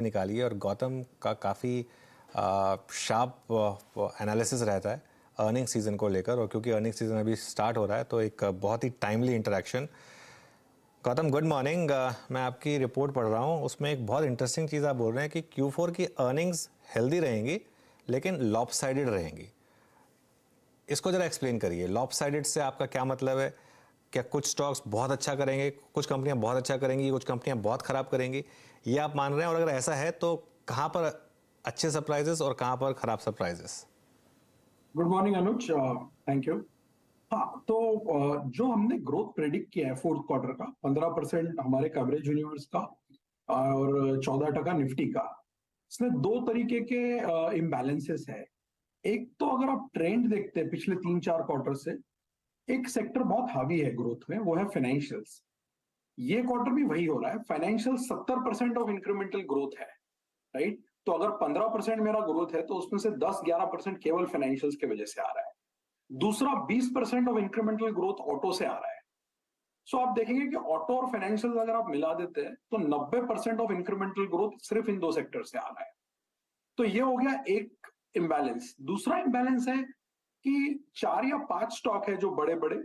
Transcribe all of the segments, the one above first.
निकाली है और गौतम का काफ़ी शार्प एनालिसिस रहता है अर्निंग सीज़न को लेकर, और क्योंकि अर्निंग सीज़न अभी स्टार्ट हो रहा है तो एक बहुत ही timely interaction. Gautam good morning. मैं आपकी रिपोर्ट पढ़ रहा हूँ, उसमें एक बहुत इंटरेस्टिंग चीज़ आप बोल रहे हैं कि Q4 की अर्निंग्स हेल्दी रहेंगी लेकिन लॉपसाइडेड रहेंगी। इसको ज़रा एक्सप्लेन करिए, लॉपसाइडेड से आपका क्या मतलब है? क्या कुछ स्टॉक्स बहुत अच्छा करेंगे, कुछ कंपनियां बहुत अच्छा करेंगी, कुछ कंपनियां बहुत ख़राब करेंगी, ये आप मान रहे हैं? और अगर ऐसा है तो कहाँ पर अच्छे सरप्राइजेस और कहाँ पर ख़राब surprises? Good morning Anuj, thank you. हाँ, तो जो हमने ग्रोथ प्रेडिक्ट किया है फोर्थ क्वार्टर का 15% हमारे कवरेज यूनिवर्स का और 14% निफ्टी का, इसमें दो तरीके के इम्बैलेंसेस है। एक तो अगर आप ट्रेंड देखते हैं पिछले 3-4 क्वार्टर से, एक सेक्टर बहुत हावी है ग्रोथ में, वो है फाइनेंशियल्स। ये क्वार्टर भी वही हो रहा है, फाइनेंशियल 70% ऑफ इंक्रीमेंटल ग्रोथ है, राइट। तो अगर 15% मेरा ग्रोथ है तो उसमें से 10-11% केवल फाइनेंशियल्स की वजह से आ रहा है। दूसरा 20% ऑफ इंक्रीमेंटल ग्रोथ ऑटो से आ रहा है। सो आप देखेंगे कि ऑटो और फाइनेंशियल अगर आप मिला देते हैं तो 90% ऑफ इंक्रीमेंटल ग्रोथ सिर्फ इन दो सेक्टर से आ रहा है। तो ये हो गया एक इम्बैलेंस। दूसरा इम्बैलेंस है कि 4 या 5 स्टॉक है जो बड़े बड़े,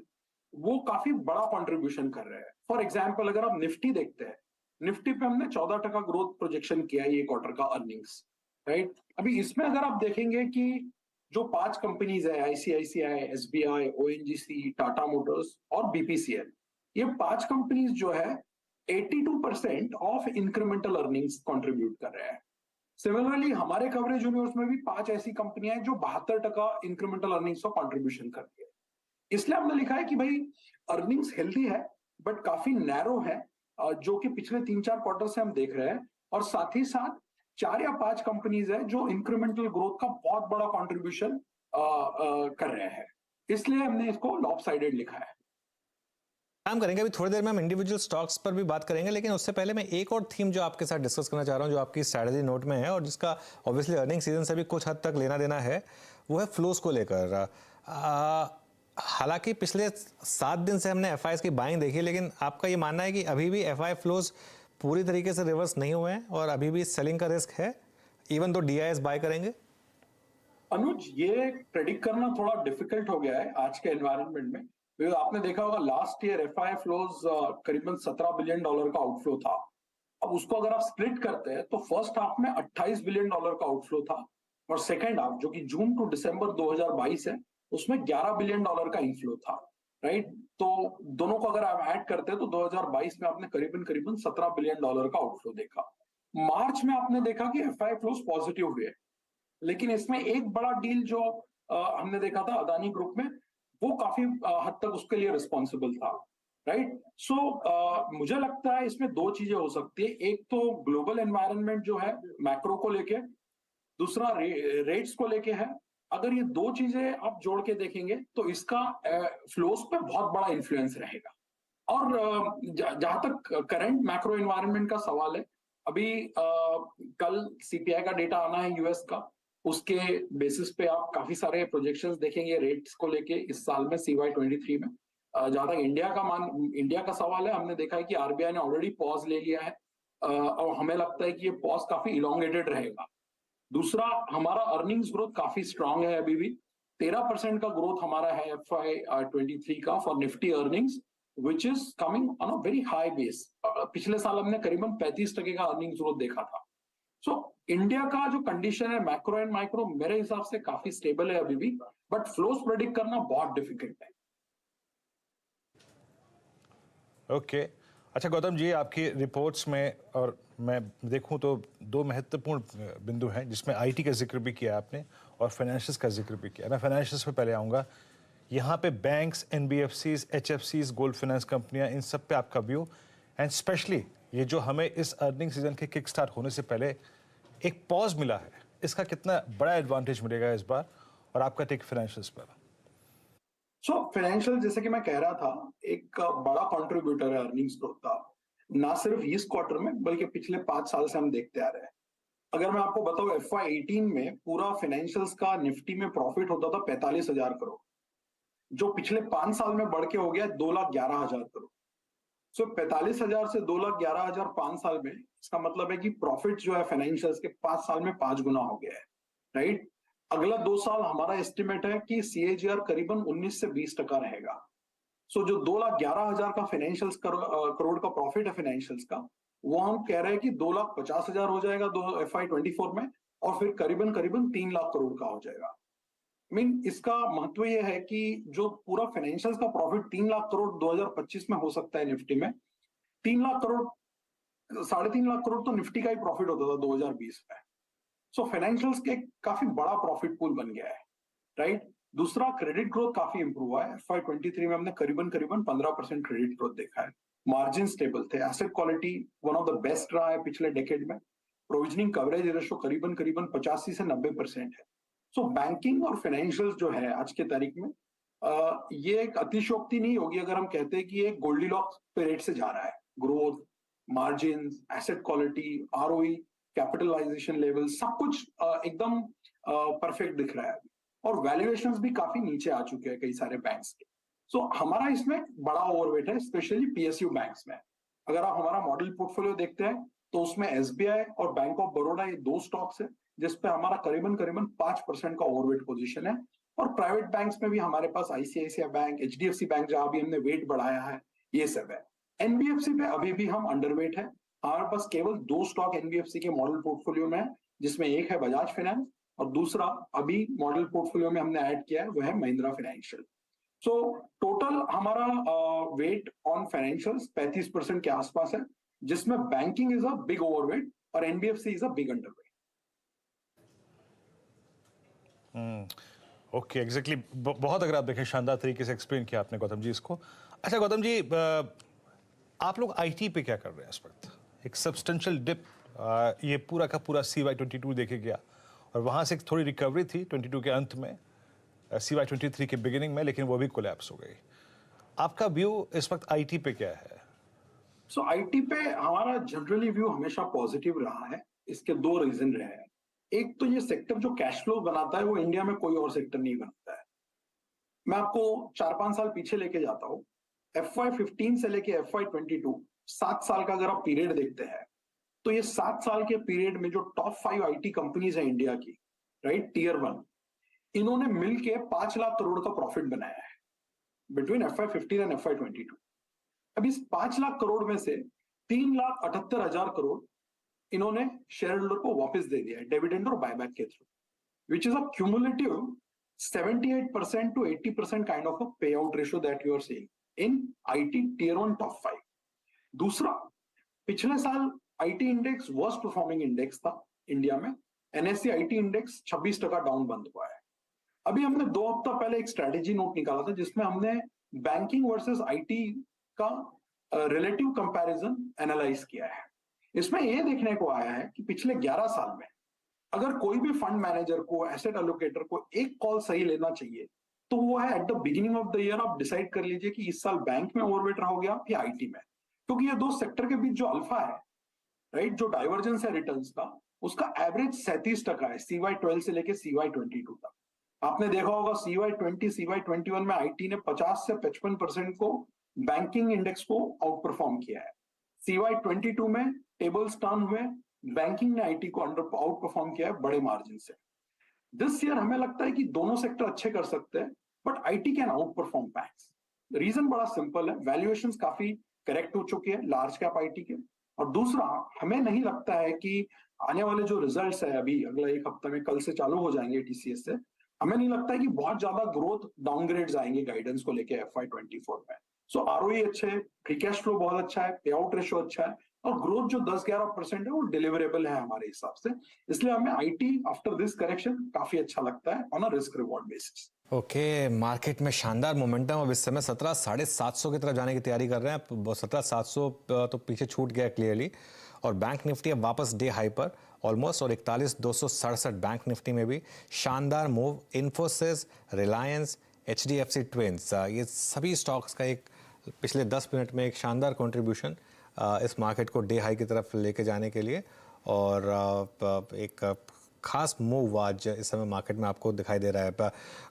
वो काफी बड़ा कंट्रीब्यूशन कर रहे हैं। फॉर एग्जाम्पल अगर आप निफ्टी देखते हैं, निफ्टी पे हमने 14% ग्रोथ प्रोजेक्शन किया है ये क्वार्टर का अर्निंग्स, राइट। अभी इसमें अगर आप देखेंगे कि जो 5 कंपनीज है, ICICI, SBI, ONGC, Tata Motors और बीपीसीएल, ये 5 कंपनीज जो है 82% ऑफ इंक्रीमेंटल अर्निंग्स कंट्रीब्यूट कर रहे हैं। सिमिलरली हमारे कवरेज यूनिवर्स में भी 5 ऐसी कंपनियां हैं जो 72% इंक्रीमेंटल अर्निंग्स का कंट्रीब्यूशन करती है। इसलिए हमने लिखा है कि भाई अर्निंग्स हेल्दी है बट काफी नैरो है, जो कि पिछले 3-4 क्वार्टर से हम देख रहे हैं। और साथ ही साथ 4 या 5 कंपनीज है जो इंक्रीमेंटल ग्रोथ का बहुत बड़ा कंट्रीब्यूशन कर रहे हैं। इसलिए हमने इसको लॉपसाइडेड लिखा है। काम करेंगे अभी थोड़ी देर में हम इंडिविजुअल स्टॉक्स पर भी बात करेंगे, लेकिन उससे पहले मैं एक और थीम जो आपके साथ डिस्कस करना चाह रहा हूं, जो आपकी स्ट्रैटेजी नोट में है और जिसका ऑब्वियसली अर्निंग सीजन से भी कुछ हद तक लेना देना है, वो है फ्लोज को लेकर। हालांकि पिछले 7 दिन से हमने एफआईएस की बाइंग देखी, लेकिन आपका ये मानना है कि अभी भी एफआई फ्लोज पूरी तरीके से रिवर्स नहीं हुए हैं और अभी भी सेलिंग का रिस्क है इवन तो डीआईएस बाय करेंगे? अनुज, ये प्रेडिक्ट करना थोड़ा डिफिकल्ट हो गया है आज के एनवायरनमेंट में। आपने देखा होगा लास्ट ईयर एफआई फ्लोज करीबन $17 बिलियन का आउटफ्लो था। अब उसको अगर आप स्प्लिट करते हैं तो फर्स्ट हाफ में $28 बिलियन का आउटफ्लो था और सेकेंड हाफ जो कि जून टू दिसंबर 2022 है उसमें $11 बिलियन का इनफ्लो था, राइट। तो दोनों को अगर आप ऐड करते हैं तो 2022 में आपने करीबन करीबन $17 बिलियन का आउटफ्लो देखा। मार्च में आपने देखा कि एफआई फ्लोज पॉजिटिव हुए, लेकिन इसमें एक बड़ा डील जो हमने देखा था अदानी ग्रुप में, वो काफी हद तक उसके लिए रिस्पॉन्सिबल था, राइट। सो मुझे लगता है इसमें दो चीजें हो सकती है। एक तो ग्लोबल एनवायरनमेंट जो है मैक्रो को लेके, दूसरा रेट्स को लेके है। अगर ये दो चीजें आप जोड़ के देखेंगे तो इसका फ्लोस पे बहुत बड़ा इन्फ्लुएंस रहेगा। और जहां तक करंट मैक्रो एनवायरनमेंट का सवाल है, अभी कल सीपीआई का डेटा आना है यूएस का, उसके बेसिस पे आप काफी सारे प्रोजेक्शंस देखेंगे रेट्स को लेके इस साल में CY23 में। जहां तक इंडिया का सवाल है, हमने देखा है कि आरबीआई ने ऑलरेडी पॉज ले लिया है और हमें लगता है कि ये पॉज काफी इलोंगेटेड रहेगा। दूसरा, हमारा अर्निंग्स ग्रोथ काफी स्ट्रांग है, अभी भी 13% का ग्रोथ हमारा है FY23 का for Nifty earnings, which is coming on a very high base. पिछले साल हमने करीबन 35% का अर्निंग्स ग्रोथ देखा था। सो इंडिया का जो कंडीशन है मैक्रो एंड माइक्रो मेरे हिसाब से काफी स्टेबल है अभी भी, बट फ्लोस प्रेडिक्ट करना बहुत डिफिकल्ट है। ओके अच्छा गौतम जी, आपकी रिपोर्ट्स में और मैं देखूं तो दो महत्वपूर्ण बिंदु हैं जिसमें आईटी का जिक्र भी किया आपने और फाइनेंशियल्स का जिक्र भी किया। मैं फाइनेंशियल्स पे पहले आऊँगा। यहाँ पे बैंक्स, एनबीएफसीज, एचएफसीज, गोल्ड फाइनेंस कंपनियाँ, इन सब पे आपका व्यू, एंड स्पेशली ये जो हमें इस अर्निंग सीजन के किक स्टार्ट होने से पहले एक पॉज मिला है, इसका कितना बड़ा एडवांटेज मिलेगा इस बार, और आपका टेक फाइनेंशियल्स पर? सो फाइनेंशियल, जैसे कि मैं कह रहा था, एक बड़ा कंट्रीब्यूटर है अर्निंग्स ग्रोथ का, ना सिर्फ इस क्वार्टर में बल्कि पिछले 5 साल से हम देखते आ रहे हैं। अगर मैं आपको बताऊं, FY18 में पूरा फाइनेंशियल्स का निफ्टी में प्रॉफिट होता था 45,000 करोड़, जो पिछले 5 साल में बढ़ के हो गया 2,11,000 करोड़। सो 45,000 से 2,11,000 5 साल में इसका मतलब है कि प्रॉफिट जो है फाइनेंशियल्स के 5 साल में 5 गुना हो गया है, राइट? अगला 2 साल हमारा एस्टिमेट है कि CAGR करीबन 19 से 20% रहेगा। सो जो 2,11,000 का फाइनेंशियल्स करोड़ का प्रॉफिट है फाइनेंशियल्स का, वो हम कह रहे हैं कि 2,50,000 हो जाएगा FY24 में, और फिर करीबन करीबन 3 लाख करोड़ का हो जाएगा। इसका महत्व यह है कि जो पूरा फाइनेंशियल्स का प्रॉफिट 3 लाख करोड़ 2025 में हो सकता है निफ्टी में, 3 लाख करोड़, 3.5 लाख करोड़ तो निफ्टी का ही प्रॉफिट होता था 2020 में। सो फाइनेंशियल्स के काफी बड़ा प्रॉफिट पूल बन गया है, राइट? दूसरा, क्रेडिट ग्रोथ काफी इंप्रूव हुआ है। FY23 में हमने करीबन करीबन 15% क्रेडिट ग्रोथ देखा है। मार्जिन स्टेबल थे, asset quality one of the best रहा है पिछले डेकेड में। प्रोविजनिंग कवरेज रेशो करीबन करीबन 85 से 90% है। सो बैंकिंग और फाइनेंशियल्स जो है आज के तारीख में, ये एक अतिशयोक्ति नहीं होगी अगर हम कहते हैं कि ये गोल्डीलॉक्स पीरियड से जा रहा है। Growth, margin, asset quality, ROE, capitalisation level, सब कुछ एकदम परफेक्ट दिख रहा है। और वैल्यूएशंस भी काफी नीचे आ चुके हैं कई सारे बैंक्स के। सो हमारा इसमें बड़ा ओवरवेट है, स्पेशली PSU बैंक्स में। अगर आप हमारा मॉडल पोर्टफोलियो देखते हैं तो उसमें SBI और बैंक ऑफ बड़ौदा, ये 2 स्टॉक्स है जिसपे हमारा करीबन करीबन 5% का ओवरवेट पोजीशन है। और प्राइवेट बैंक्स में भी हमारे पास ICICI बैंक, HDFC बैंक, जहां भी हमने वेट बढ़ाया है, ये सब है। NBFC पे अभी भी हम अंडरवेट है। हमारे पास केवल 2 स्टॉक NBFC के मॉडल पोर्टफोलियो में है, जिसमें एक है बजाज फाइनेंस और दूसरा अभी मॉडल पोर्टफोलियो में हमने ऐड किया है, वह है महिंद्रा फाइनेंशियल। सो टोटल हमारा वेट ऑन फाइनेंशियल्स 35% के आसपास है, जिसमें banking is a big overweight और NBFC is a big underweight. Okay, exactly. बहुत, अगर आप देखें, शानदार तरीके से एक्सप्लेन किया आपने गौतम जी इसको। अच्छा गौतम जी, आप लोग IT पे क्या कर रहे हैं इस वक्त? एक सब्सटेंशियल डिप ये पूरा का पूरा CY22 देखे गया, और वहाँ से एक थोड़ी रिकवरी थी 22 के अंत में, CY23 के बिगिनिंग में, लेकिन वो भी कोलैप्स हो गई। आपका व्यू इस वक्त IT पे क्या है? सो IT पे हमारा जनरली व्यू हमेशा पॉजिटिव रहा है। इसके 2 रीजन रहे हैं। एक तो ये सेक्टर जो कैश फ्लो बनाता है वो इंडिया में कोई और सेक्टर नहीं बनाता है। मैं आपको 4-5 साल पीछे लेके जाता हूँ। FY15 से लेके FY22 7 साल का अगर आप पीरियड देखते हैं, तो ये 7 साल के पीरियड में जो टॉप 5 IT कंपनीज है इंडिया की, राइट, Tier 1, इन्होंने मिलके 5 लाख करोड़ का प्रॉफिट बनाया है बिटवीन FY15 एंड FY22। अब इस 5 लाख करोड़ में से 3,78,000 करोड़ इन्होंने शेयर होल्डर को वापस दे दिया है डिविडेंड और बायबैक के through, which is a cumulative 78% to 80% kind of a payout ratio that you are seeing in IT Tier 1 top 5. दूसरा, पिछले साल IT index worst performing index था इंडिया में। NSE IT इंडेक्स 26% डाउन बंद हुआ है। अभी हमने 2 हफ्ता पहले एक स्ट्रेटेजी नोट निकाला था जिसमें हमने बैंकिंग वर्सेस IT का रिलेटिव कंपैरिजन एनालाइज किया है। इसमें यह देखने को आया है कि पिछले 11 साल में अगर कोई भी फंड मैनेजर को, एसेट एलोकेटर को एक कॉल सही लेना चाहिए, तो वो है eight the beginning of the year आप डिसाइड कर लीजिए कि इस साल बैंक में ओवरवेट रहोगे आप या IT में, क्योंकि ये 2 सेक्टर के बीच जो अल्फा है, राइट, जो डाइवर्जेंस है रिटर्न्स का, उसका एवरेज 37% है CY12 से लेके CY22 तक। आपने देखा होगा CY20, CY21 में IT ने 50 से 55% को बैंकिंग इंडेक्स को आउट परफॉर्म किया है। CY22 में टेबल्स टर्न हुए, बैंकिंग ने IT को आउट परफॉर्म किया है बड़े मार्जिन से। दिस ईयर हमें लगता है कि दोनों सेक्टर अच्छे कर सकते हैं, but IT can outperform banks. Reason बड़ा सिंपल है, वैल्यूएशंस काफी करेक्ट हो चुके हैं लार्ज कैप IT के, और दूसरा, हमें नहीं लगता है कि आने वाले जो रिजल्ट्स है अभी अगला 1 हफ्ते में, कल से चालू हो जाएंगे TCS से, हमें नहीं लगता है कि बहुत ज्यादा ग्रोथ डाउनग्रेड्स आएंगे गाइडेंस को लेके FY24 में। सो ROE अच्छे है, फ्री कैश फ्लो बहुत अच्छा है, पे आउट रेशियो अच्छा है, और ग्रोथ जो 10-11% है वो डिलीवरेबल है हमारे हिसाब से। इसलिए हमें IT आफ्टर दिस करेक्शन काफी अच्छा लगता है on a risk reward basis. Okay, market में शानदार मोमेंटम। अब इस समय 17,750 की तरफ जाने की तैयारी कर रहे हैं। 17,700 तो पीछे छूट गया क्लियरली, और बैंक निफ्टी अब वापस डे हाई पर ऑलमोस्ट, और 41,267 बैंक निफ्टी में भी शानदार move. Infosys, Reliance, HDFC twins, ये सभी स्टॉक्स का एक पिछले 10 मिनट में एक शानदार कंट्रीब्यूशन इस मार्केट को डे हाई की तरफ लेके जाने के लिए, और एक खास मूव आज इस समय मार्केट में आपको दिखाई दे रहा है।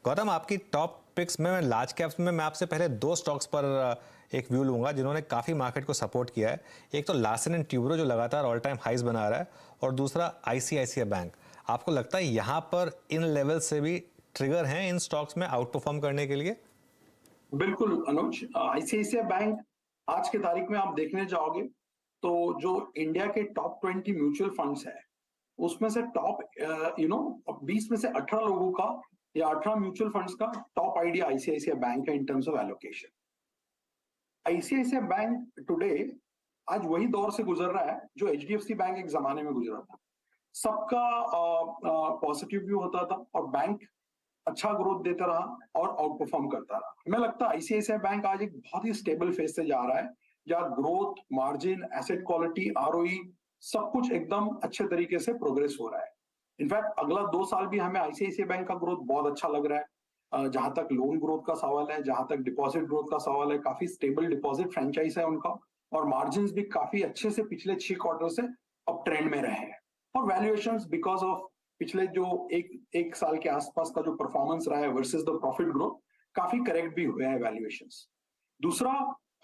गौतम, आपकी टॉप पिक्स में लार्ज कैप्स में मैं आपसे पहले 2 स्टॉक्स पर एक व्यू लूंगा जिन्होंने काफ़ी मार्केट को सपोर्ट किया है। एक तो लार्सन एंड ट्यूब्रो जो लगातार ऑल टाइम हाइज बना रहा है, और दूसरा आईसीआईसीआई बैंक। आपको लगता है यहाँ पर इन लेवल से भी ट्रिगर हैं इन स्टॉक्स में आउट परफॉर्म करने के लिए? बिल्कुल अनुज, आईसीआईसीआई बैंक आज की तारीख में आप देखने जाओगे तो जो इंडिया के टॉप 20 म्यूचुअल फंड्स है उसमें से टॉप 20 में से 18 लोगों का या 18 म्यूचुअल फंड्स का टॉप आईडिया आईसीआईसीआई बैंक है in terms of allocation. ICICI bank today आज वही दौर से गुजर रहा है जो एचडीएफसी बैंक एक जमाने में गुजरा था। सबका पॉजिटिव व्यू होता था और बैंक अच्छा ग्रोथ देता रहा और आउट परफॉर्म करता रहा। हमें लगता है आईसीआईसीआई बैंक आज एक बहुत ही स्टेबल फेज से जा रहा है, जहां growth, margin, asset quality, ROE सब कुछ एकदम अच्छे तरीके से प्रोग्रेस हो रहा है। इनफैक्ट अगला 2 साल भी हमें आईसीआईसीआई बैंक का ग्रोथ बहुत अच्छा लग रहा है। जहां तक लोन ग्रोथ का सवाल है, जहां तक डिपॉजिट ग्रोथ का सवाल है, काफी स्टेबल डिपॉजिट फ्रेंचाइज है उनका, और मार्जिन भी काफी अच्छे से पिछले 6 क्वार्टर से अब ट्रेंड में रहे हैं। और वैल्यूएशंस बिकॉज ऑफ पिछले जो एक साल के आसपास का जो परफॉर्मेंस रहा है वर्सेस द प्रॉफिट ग्रोथ, काफी करेक्ट भी हुए हैं वैल्यूएशंस। दूसरा,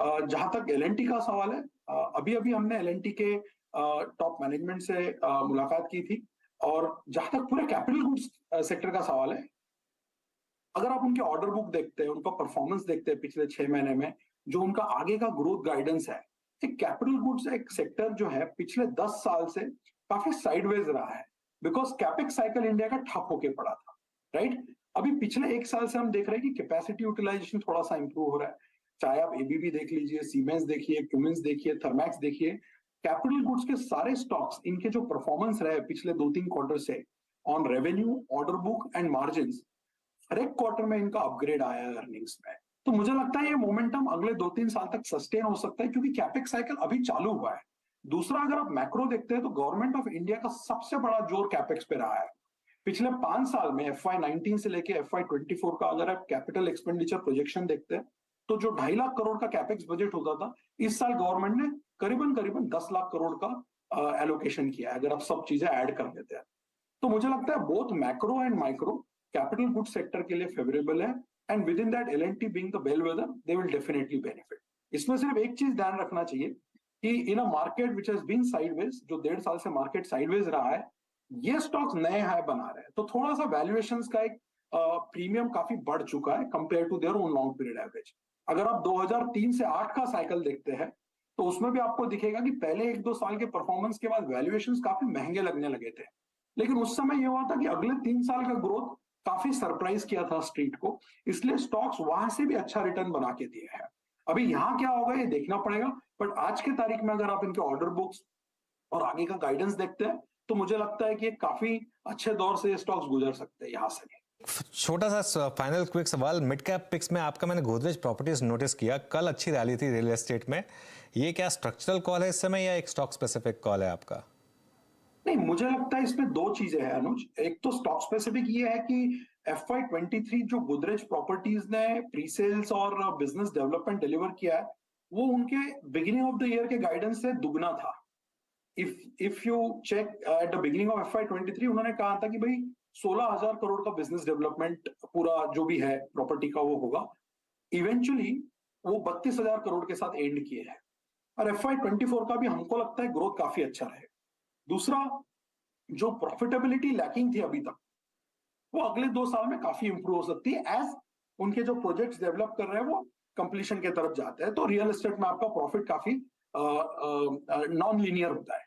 जहां तक एलएनटी का सवाल है, अभी अभी हमने एलएनटी के टॉप मैनेजमेंट से मुलाकात की थी, और जहां तक पूरे कैपिटल गुड्स सेक्टर का सवाल है, अगर आप उनके ऑर्डर बुक देखते हैं, उनका परफॉर्मेंस देखते हैं पिछले 6 महीने में, जो उनका आगे का ग्रोथ गाइडेंस है, एक कैपिटल गुड्स एक सेक्टर जो है पिछले 10 साल से काफी साइडवेज रहा है, बिकॉज कैपेक्स साइकिल इंडिया का ठप होके पड़ा था, राइट। अभी पिछले 1 साल से हम देख रहे हैं कि कैपेसिटी यूटिलाइजेशन थोड़ा सा इंप्रूव हो रहा है। चाहे आप एबीबी देख लीजिए, सीमेंस देखिए, क्यूमिंस देखिए, थर्मैक्स देखिए, कैपिटल गुड्स के सारे स्टॉक्स, इनके जो परफॉर्मेंस रहे पिछले 2-3 क्वार्टर से on revenue, order book and margin, हर एक क्वार्टर में इनका अपग्रेड आया है अर्निंग्स में। तो मुझे लगता है ये मोमेंटम अगले 2-3 साल तक सस्टेन हो सकता है, क्योंकि कैपेक्स साइकिल अभी चालू हुआ है। दूसरा, अगर आप मैक्रो देखते हैं तो गवर्नमेंट ऑफ इंडिया का सबसे बड़ा जोर कैपेक्स पे रहा है। पिछले 5 साल में FY19 से लेके FY24 का अगर आप कैपिटल एक्सपेंडिचर प्रोजेक्शन देखते हैं तो जो 2.5 लाख करोड़ का कैपेक्स बजट होता था, इस साल गवर्नमेंट ने करीबन 10 लाख करोड़ का एलोकेशन किया है, अगर आप सब चीजें ऐड कर देते हैं। तो मुझे लगता है both macro and micro capital good sector के लिए फेवरेबल है, and within that LNT being the bellwether, they will definitely benefit. इसमें सिर्फ एक चीज ध्यान रखना चाहिए कि in a market which has been sideways, जो 1.5 साल से मार्केट साइडवेज रहा है, ये स्टॉक्स नए हाई बना रहे हैं, तो थोड़ा सा वैल्यूएशंस का एक प्रीमियम काफी बढ़ चुका है compare to their own long period average. अगर आप 2003 से 8 का साइकिल देखते हैं तो उसमें भी आपको दिखेगा कि पहले 1-2 साल के परफॉर्मेंस के बाद वैल्यूएशंस काफी महंगे लगने लगे थे, लेकिन उस समय यह हुआ था कि अगले 3 साल का ग्रोथ काफी सरप्राइज किया था स्ट्रीट को, इसलिए स्टॉक्स वहां से भी अच्छा रिटर्न बना के दिए हैं। अभी यहाँ क्या होगा ये देखना पड़ेगा, बट आज के तारीख में अगर आप इनके ऑर्डर बुक्स और आगे का गाइडेंस देखते हैं तो मुझे लगता है कि काफी अच्छे दौर से स्टॉक्स गुजर सकते हैं यहाँ से। छोटा सा फाइनल क्विक सवाल, मिड कैप पिक्स में आपका मैंने गोदरेज प्रॉपर्टीज नोटिस किया, कल अच्छी रैली थी रियल एस्टेट में, ये क्या स्ट्रक्चरल कॉल है इस समय या एक स्टॉक स्पेसिफिक कॉल है आपका? नहीं, मुझे लगता है इसमें 2 चीजें हैं अनुज। एक तो स्टॉक स्पेसिफिक ये है कि FY23 जो गोदरेज प्रॉपर्टीज ने प्री सेल्स और बिजनेस डेवलपमेंट डिलीवर किया है, वो उनके बिगिनिंग ऑफ द ईयर के गाइडेंस से दुगना था। If you check at the beginning of FY23, उन्होंने कहा था कि भाई 16,000 करोड़ का बिजनेस डेवलपमेंट पूरा जो भी है प्रॉपर्टी का वो होगा। इवेंचुअली वो 32,000 करोड़ के साथ एंड किए हैं, और FY24 का भी हमको लगता है ग्रोथ काफी अच्छा रहे। दूसरा, जो प्रॉफिटेबिलिटी लैकिंग थी अभी तक, वो अगले 2 साल में काफी इंप्रूव हो सकती है एज उनके जो प्रोजेक्ट्स डेवलप कर रहे हैं वो कंप्लीशन की तरफ जाते हैं। तो रियल एस्टेट में आपका प्रॉफिट काफी नॉन लीनियर होता है,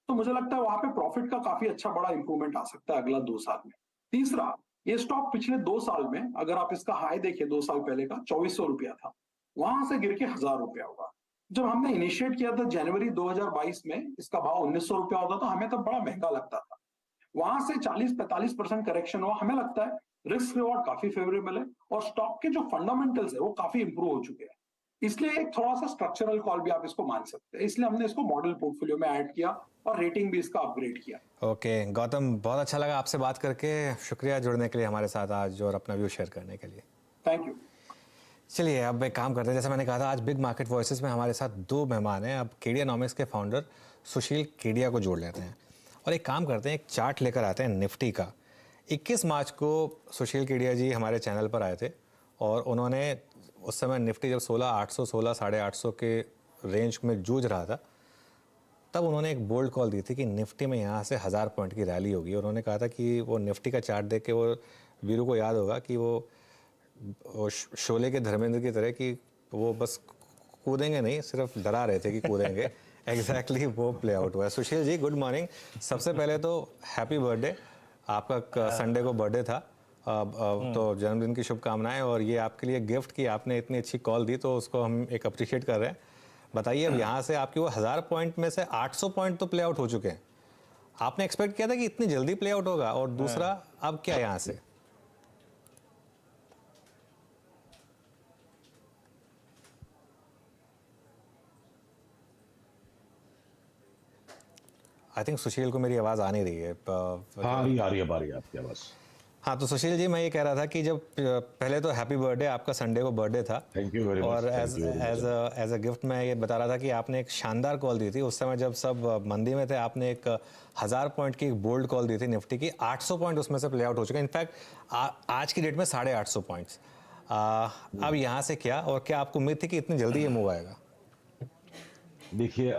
तो मुझे लगता है वहां पे प्रॉफिट का काफी अच्छा बड़ा इंप्रूवमेंट आ सकता है अगला 2 साल में। तीसरा, ये स्टॉक पिछले 2 साल में अगर आप इसका हाई देखिए 2 साल पहले का 2400 रुपया था, वहां से गिर के 1000 रुपया होगा। जब हमने इनिशिएट किया था जनवरी 2022 में, इसका भाव 1900 रुपया होता था, हमें तब बड़ा महंगा लगता था। वहां से 40-45% करेक्शन हुआ, हमें लगता है रिस्क रिवॉर्ड काफी फेवरेबल है और स्टॉक के जो फंडामेंटल्स है वो काफी इंप्रूव हो चुके हैं, इसलिए एक थोड़ा सा स्ट्रक्चरल कॉल भी आप इसको मान सकते हैं। इसलिए हमने इसको मॉडल पोर्टफोलियो में ऐड किया और रेटिंग भी इसका अपग्रेड किया। ओके गौतम, बहुत अच्छा लगा आपसे बात करके, शुक्रिया जुड़ने के लिए हमारे साथ आज और अपना व्यू शेयर करने के लिए। Thank you. चलिए अब एक काम करते हैं, जैसे मैंने कहा था आज बिग मार्केट वॉइसेस में हमारे साथ 2 मेहमान हैं। अब केडियानॉमिक्स के फाउंडर सुशील केडिया को जोड़ लेते हैं और एक काम करते हैं, एक चार्ट लेकर आते हैं निफ्टी का। 21 मार्च को सुशील केडिया जी हमारे चैनल पर आए थे और उन्होंने उस समय निफ्टी जब 16,800 16,850 के रेंज में जूझ रहा था, तब उन्होंने एक बोल्ड कॉल दी थी कि निफ्टी में यहाँ से 1000 पॉइंट की रैली होगी। उन्होंने कहा था कि वो निफ्टी का चार्ट देख के वो वीरू को याद होगा कि वो शोले के धर्मेंद्र की तरह कि वो बस कूदेंगे नहीं, सिर्फ डरा रहे थे कि कूदेंगे। एग्जैक्टली वो प्ले आउट हुआ है। Sushil ji, good morning. सबसे पहले तो हैप्पी बर्थडे, आपका संडे को बर्थडे था, तो जन्मदिन की शुभकामनाएं। और ये आपके लिए गिफ्ट कि आपने इतनी अच्छी कॉल दी, तो उसको हम एक अप्रिशिएट कर रहे हैं। बताइए, अब यहाँ से आपकी वो 1000 पॉइंट में से 800 पॉइंट तो प्ले आउट हो चुके हैं। आपने एक्सपेक्ट किया था कि इतनी जल्दी प्ले आउट होगा? और दूसरा, अब क्या यहाँ से? आई थिंक सुशील को मेरी आवाज़ आ नहीं रही है। हाँ, आ रही है आपकी आवाज़। हाँ, तो सुशील जी, मैं ये कह रहा था कि जब पहले तो हैप्पी बर्थडे, आपका संडे को बर्थडे था। Thank you very much. और एज अ गिफ्ट मैं ये बता रहा था कि आपने एक शानदार कॉल दी थी उस समय जब सब मंदी में थे। आपने एक 1000 पॉइंट की एक बोल्ड कॉल दी थी निफ्टी की। 800 पॉइंट उसमें से प्ले आउट हो चुके हैं। इनफैक्ट आज की डेट में 850 पॉइंट्स। अब यहाँ से क्या, और क्या आपको उम्मीद थी कि इतनी जल्दी ये मूव आएगा? देखिए,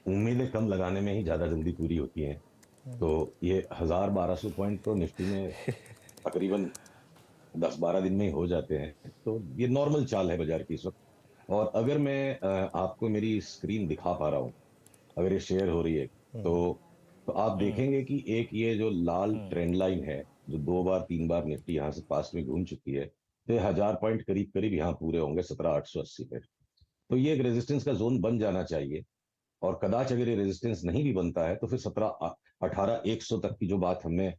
उम्मीदें कम लगाने में ही ज़्यादा जल्दी पूरी होती हैं। तो ये 1000-1200 पॉइंट तो निफ्टी में तकरीबन 10-12 दिन में ही हो जाते हैं। तो ये नॉर्मल चाल है बाजार की इस वक्त। और अगर मैं आपको मेरी स्क्रीन दिखा पा रहा हूँ, अगर ये शेयर हो रही है, तो आप देखेंगे कि एक ये जो लाल ट्रेंड लाइन है, जो 2 बार 3 बार निफ्टी यहाँ से पास में घूम चुकी है, तो 1000 पॉइंट करीब करीब यहाँ पूरे होंगे 17,880 पे। तो ये एक रेजिस्टेंस का जोन बन जाना चाहिए। और कदाच अगर ये रेजिस्टेंस नहीं भी बनता है, तो फिर 17-18-100 तक की जो बात हमने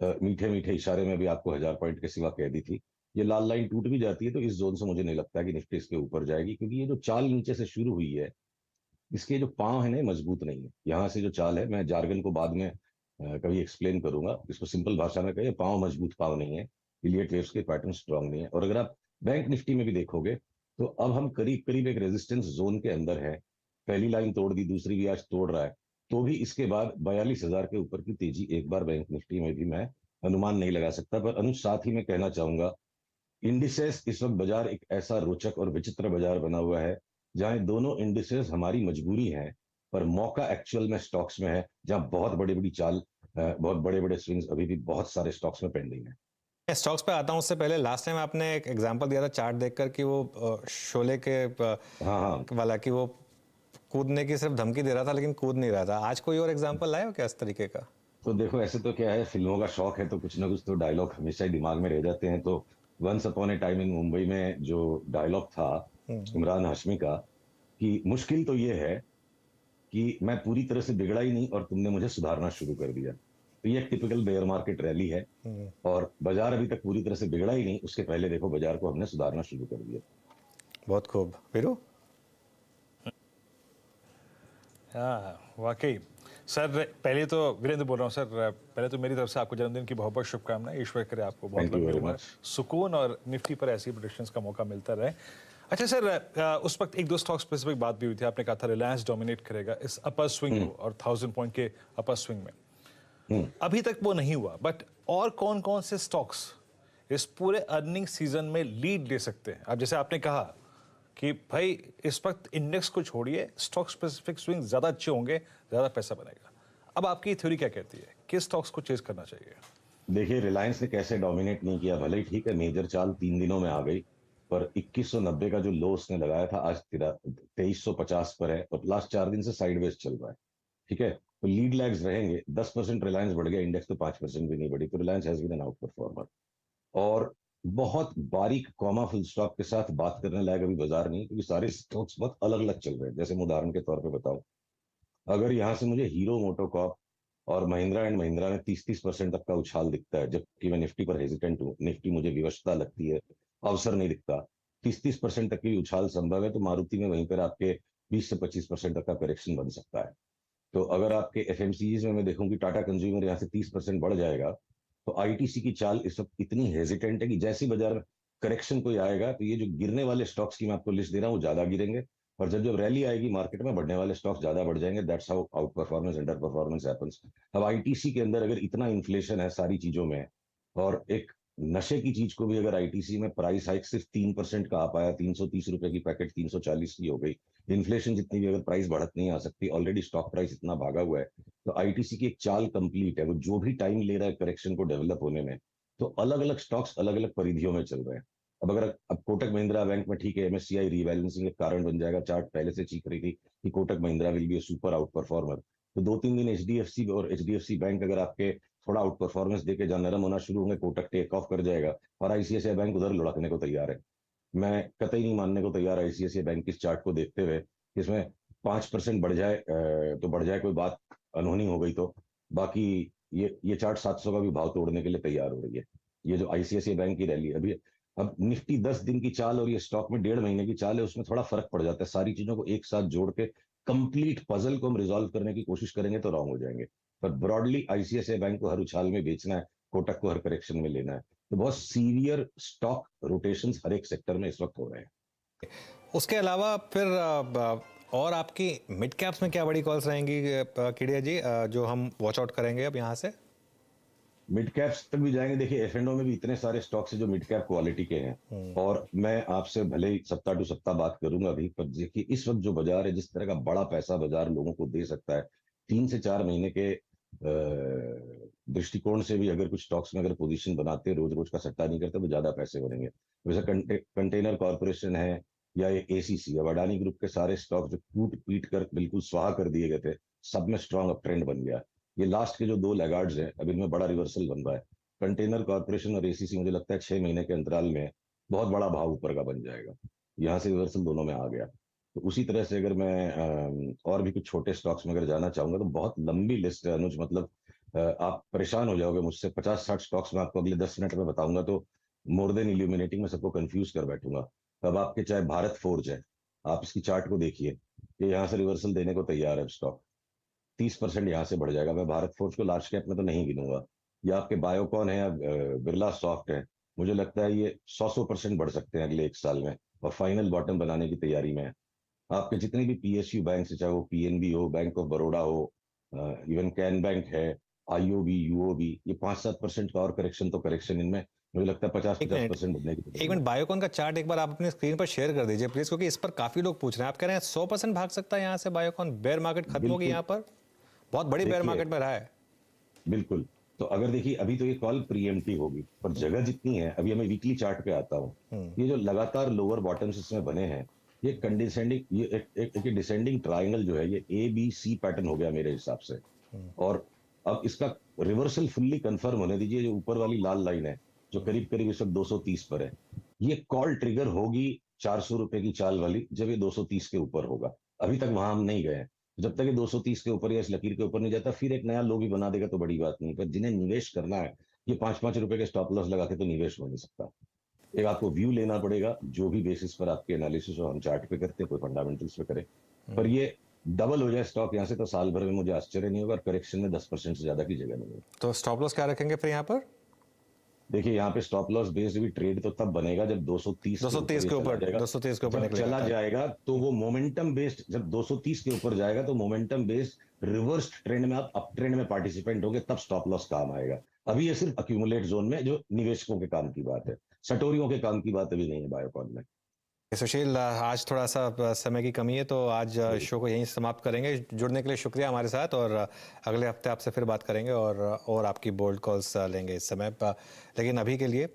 मीठे मीठे इशारे में भी आपको 1000 पॉइंट के सिवा कह दी थी, ये लाल लाइन टूट भी जाती है तो इस जोन से मुझे नहीं लगता कि निफ्टी इसके ऊपर जाएगी, क्योंकि ये जो चाल नीचे से शुरू हुई है, इसके जो पांव है ना, मजबूत नहीं है। यहाँ से जो चाल है, मैं जार्गन को बाद में कभी एक्सप्लेन करूंगा, इसको सिंपल भाषा में कहिए, पांव मजबूत पांव नहीं है, इलियट वेव्स के पैटर्न स्ट्रांग नहीं है। और अगर आप बैंक निफ्टी में भी देखोगे, तो अब हम करीब करीब एक रेजिस्टेंस जोन के अंदर है। पहली लाइन तोड़ दी, दूसरी भी आज तोड़ रहा है, तो भी इसके बाद 42,000 के ऊपर की तेजी एक बार बैंक निफ्टी में भी मैं अनुमान नहीं लगा सकता। पर अनुज, साथ ही मैं कहना चाहूंगा, इंडिसेस इस वक्त बाजार एक ऐसा रोचक और विचित्र बाजार बना हुआ है, जहां दोनों इंडिसेस हमारी मजबूरी है, पर मौका एक्चुअल में स्टॉक्स में है, जहां बहुत बड़ी बड़ी चाल, बहुत बड़े बड़े स्विंग्स अभी भी बहुत सारे स्टॉक्स में पेंडिंग है। मैं स्टॉक्स पे आता हूँ, उससे पहले लास्ट टाइम आपने एक एग्जांपल दिया था चार्ट देखकर कि वो शोले के हाँ वाला, कि वो कूदने की सिर्फ धमकी दे रहा था लेकिन कूद नहीं रहा था। आज कोई और एग्जांपल लाए हो क्या इस तरीके का? तो देखो, ऐसे तो क्या है, फिल्मों का शौक है तो कुछ ना कुछ तो डायलॉग हमेशा ही दिमाग में रह जाते हैं। तो once upon a time in Mumbai में जो डायलॉग था इमरान हाशमी का, कि मुश्किल तो ये है कि मैं पूरी तरह से बिगड़ा ही नहीं और तुमने मुझे सुधारना शुरू कर दिया। तो ये एक टिपिकल बेयर मार्केट रैली है, और बाजार अभी तक पूरी तरह से बिगड़ा ही नहीं, उसके पहले देखो बाजार को हमने सुधारना शुरू कर दिया। बहुत खूब। वीरू? हाँ, वाकई सर, पहले तो वीरेंद्र बोल रहा हूँ सर, पहले तो मेरी तरफ से आपको जन्मदिन की बहुत बहुत शुभकामनाएं। ईश्वर करे आपको बहुत Thank you लंबी very उम्र, much. सुकून और निफ्टी पर ऐसी प्रेडिक्शंस का मौका मिलता रहे। अच्छा सर, उस वक्त एक दो स्टॉक स्पेसिफिक बात भी हुई थी, आपने कहा था रिलायंस डोमिनेट करेगा इस अपर स्विंग को और 1000 पॉइंट के अपर स्विंग में। अभी तक वो नहीं हुआ, बट और कौन कौन से स्टॉक्स इस पूरे अर्निंग सीजन में लीड ले सकते हैं? अब जैसे आपने कहा कि भाई इस वक्त इंडेक्स को छोड़िए, स्टॉक स्पेसिफिक स्विंग ज्यादा अच्छे होंगे, ज्यादा पैसा बनेगा। अब आपकी थ्योरी क्या कहती है, किस स्टॉक्स को चेज करना चाहिए? देखिए, रिलायंस ने कैसे डोमिनेट नहीं किया, भले ही ठीक है मेजर चाल 3 दिनों में आ गई, पर 2190 का जो लो उसने लगाया था आज 2350 पर है, और लास्ट 4 दिन से साइडवेज चल रहा है। ठीक है, तो लीड लैग्स रहेंगे। 10% रिलायंस बढ़ गया, इंडेक्स तो 5% भी नहीं बढ़ी, तो Reliance has been an outperformer. और बहुत बारीक कॉमा फुल स्टॉक के साथ बात करने लायक अभी बाजार नहीं, क्योंकि सारे स्टॉक्स बहुत अलग अलग चल रहे हैं। जैसे मैं उदाहरण के तौर पर बताऊं, अगर यहाँ से मुझे हीरो मोटोकॉर्प और महिंद्रा एंड महिंद्रा में 30-30% तक का उछाल दिखता है, जबकि मैं निफ्टी पर हेजिटेंट हूँ, निफ्टी मुझे विवशता लगती है, अवसर नहीं दिखता, 30-30% तक की उछाल संभव है, तो मारुति में वहीं पर आपके 20 से 25% तक का करेक्शन बन सकता है। तो अगर आपके एफएमसीजीज में मैं देखूं कि टाटा कंज्यूमर यहाँ से 30% बढ़ जाएगा, तो आईटीसी की चाल इस वक्त इतनी हेजिटेंट है कि जैसे बाजार में करेक्शन कोई आएगा, तो ये जो गिरने वाले स्टॉक्स की मैं आपको लिस्ट दे रहा हूँ वो ज्यादा गिरेंगे, और जब जब रैली आएगी मार्केट में, बढ़ने वाले स्टॉक्स ज्यादा बढ़ जाएंगे। That's how out performance under performance happens. अब आईटीसी के अंदर अगर इतना इन्फ्लेशन है सारी चीजों में, और एक नशे की चीज को भी अगर आईटीसी में प्राइस हाइक सिर्फ 3% का आ पाया, 330 रुपए की पैकेट 340 की हो गई, इन्फ्लेशन जितनी भी अगर प्राइस बढ़त नहीं आ सकती, ऑलरेडी स्टॉक प्राइस इतना भागा हुआ है, तो आईटीसी की एक चाल कंप्लीट है। वो जो भी टाइम ले रहा है करेक्शन को डेवलप होने में, तो अलग अलग स्टॉक्स अलग अलग परिधियों में चल रहे हैं। अब कोटक महिंद्रा बैंक में ठीक है, एमएससीआई रीबैलेंसिंग एक कारण बन जाएगा, चार्ट पहले से चीख रही थी कि Kotak Mahindra will be A super out performer. तो 2-3 दिन एचडीएफसी और एचडीएफसी बैंक अगर आपके थोड़ा आउट परफॉर्मेंस देके जहां नरम होना शुरू होंगे, कोटक टेक ऑफ कर जाएगा और आईसीआईसीआई बैंक उधर लुढ़कने को तैयार है। मैं कतई नहीं मानने को तैयार आईसीआईसीआई बैंक की इस चार्ट को देखते हुए, इसमें 5% बढ़ जाए तो बढ़ जाए, कोई बात अनहोनी हो गई तो। बाकी ये चार्ट 700 का भी भाव तोड़ने के लिए तैयार हो रही है। ये जो आईसीआईसीआई बैंक की रैली अभी, अब निफ्टी 10 दिन की चाल और ये स्टॉक में 1.5 महीने की चाल है, उसमें थोड़ा फर्क पड़ जाता है। सारी चीजों को एक साथ जोड़ के कंप्लीट पजल को हम रिजॉल्व करने की कोशिश करेंगे तो रॉन्ग हो जाएंगे। पर ब्रॉडली आईसीआईसीआई बैंक को हर उछाल में बेचना है, कोटक को हर करेक्शन में लेना है। तो बहुत सीवियर स्टॉक रोटेशंस हर एक सेक्टर में इस वक्त हो रहे हैं। उसके अलावा फिर और आपकी मिड कैप्स में क्या बड़ी कॉल्स रहेंगी केडिया जी, जो हम वॉच आउट करेंगे अब यहाँ से? मिड कैप्स तक भी जाएंगे। देखिए एफ&ओ में भी इतने सारे स्टॉक्स हैं जो मिड कैप क्वालिटी के हैं, और मैं आपसे भले ही सप्ताह टू सप्ताह बात करूंगा अभी, पर देखिए इस वक्त जो बाजार है, जिस तरह का बड़ा पैसा बाजार लोगों को दे सकता है, 3 से 4 महीने के दृष्टिकोण से भी अगर कुछ स्टॉक्स में अगर पोजीशन बनाते, रोज रोज का सट्टा नहीं करते, तो ज्यादा पैसे बनेंगे। वैसे कंटेनर कॉर्पोरेशन है या ये एसीसी, अब अडानी ग्रुप के सारे स्टॉक जो टूट पीट कर बिल्कुल स्वाहा कर दिए गए थे, सब में स्ट्रॉन्ग अप ट्रेंड बन गया। ये लास्ट के जो 2 लैगार्ड्स हैं, अब इनमें बड़ा रिवर्सल बन रहा है। कंटेनर कॉर्पोरेशन और एसीसी मुझे लगता है 6 महीने के अंतराल में बहुत बड़ा भाव ऊपर का बन जाएगा। यहाँ से रिवर्सल दोनों में आ गया। तो उसी तरह से अगर मैं और भी कुछ छोटे स्टॉक्स में अगर जाना चाहूंगा, तो बहुत लंबी लिस्ट है अनुज, मतलब आप परेशान हो जाओगे मुझसे। 50-60 स्टॉक्स में आपको अगले 10 मिनट में बताऊंगा तो मोर देन इल्यूमिनेटिंग, में सबको कंफ्यूज कर बैठूंगा। अब आपके चाहे भारत फोर्ज है, आप इसकी चार्ट को देखिए, ये यहाँ से रिवर्सल देने को तैयार है स्टॉक। 30% यहाँ से बढ़ जाएगा। मैं भारत फोर्ज को लार्ज कैप में तो नहीं गिनूंगा। या आपके बायोकॉन है या बिरला सॉफ्ट है, मुझे लगता है ये 100% बढ़ सकते हैं अगले 1 साल में, और फाइनल बॉटम बनाने की तैयारी में है। आपके जितने भी पीएसयू बैंक से, चाहे वो पीएनबी हो, बैंक ऑफ बड़ौदा हो, इवन कैन बैंक है, आईओबी, यूओबी, ये 5-7% का और करेक्शन, तो करेक्शन इनमें मुझे लगता है 50% बढ़ने की। एक मिनट, बायोकॉन का चार्ट एक बार आप अपनी स्क्रीन पर शेयर कर दीजिए प्लीज, क्योंकि इस पर काफी लोग पूछ रहे हैं। आप कह रहे हैं 100% भाग सकता है यहाँ से बायोकॉन, बेयर मार्केट खत्म होगी यहाँ पर, बहुत बड़ी बेयर मार्केट में रहा है। बिल्कुल। तो अगर देखिए अभी तो ये कॉल प्रीएम्प्टिव होगी, पर जगह जितनी है, अभी हमें वीकली चार्ट पे आता हूँ, ये जो लगातार लोअर बॉटम्स इसमें बने हैं, ये कंडिसेंडिंग, ये एक डिसेंडिंग ट्रायंगल जो है, ये ABC पैटर्न हो गया मेरे हिसाब से। और अब इसका रिवर्सल फुल्ली कंफर्म होने दीजिए। जो ऊपर वाली लाल लाइन है, जो करीब करीब इस वक्त 230 पर है, ये कॉल ट्रिगर होगी 400 रुपए की चाल वाली, जब ये 230 के ऊपर होगा। अभी तक वहां हम नहीं गए। जब तक ये 230 के ऊपर या इस लकीर के ऊपर नहीं जाता, फिर एक नया लो भी बना देगा तो बड़ी बात नहीं। पर जिन्हें निवेश करना है, ये 5-5 रुपए के स्टॉप लॉस लगा के तो निवेश हो नहीं सकता। एक आपको व्यू लेना पड़ेगा, जो भी बेसिस पर आपके एनालिसिस हो, हम चार्ट पे करते हैं, कोई फंडामेंटल्स पे करें। पर ये डबल हो जाए स्टॉक यहाँ से, तो साल भर में मुझे आश्चर्य नहीं होगा, और करेक्शन में 10% से ज्यादा की जगह नहीं होगी। तो स्टॉप लॉस क्या रखेंगे फिर यहाँ पर? देखिए यहाँ पे स्टॉप लॉस बेस्ड भी ट्रेड तो तब बनेगा जब 230 के ऊपर चला जाएगा। तो वो मोमेंटम बेस्ड, जब 230 के ऊपर जाएगा तो मोमेंटम बेस्ड रिवर्स ट्रेंड में आप अप ट्रेंड में पार्टिसिपेंट होगे, तब स्टॉप लॉस काम आएगा। अभी ये सिर्फ अक्यूमुलेट जोन में, जो निवेशकों के काम की बात है, सटोरियों के काम की बात अभी नहीं है बायोकॉन में। सुशील, आज थोड़ा सा समय की कमी है, तो आज शो को यहीं समाप्त करेंगे। जुड़ने के लिए शुक्रिया हमारे साथ, और अगले हफ्ते आपसे फिर बात करेंगे और आपकी बोल्ड कॉल्स लेंगे इस समय। लेकिन अभी के लिए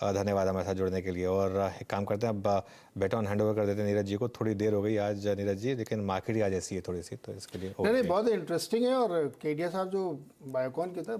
धन्यवाद हमारे साथ जुड़ने के लिए। और एक काम करते हैं, अब बैटन हैंड ओवर कर देते हैं नीरज जी को। थोड़ी देर हो गई आज नीरज जी, लेकिन मार्केट ही आज ऐसी है थोड़ी सी, तो इसके लिए नहीं, बहुत इंटरेस्टिंग है। और केडिया साहब जो बायोकॉन के था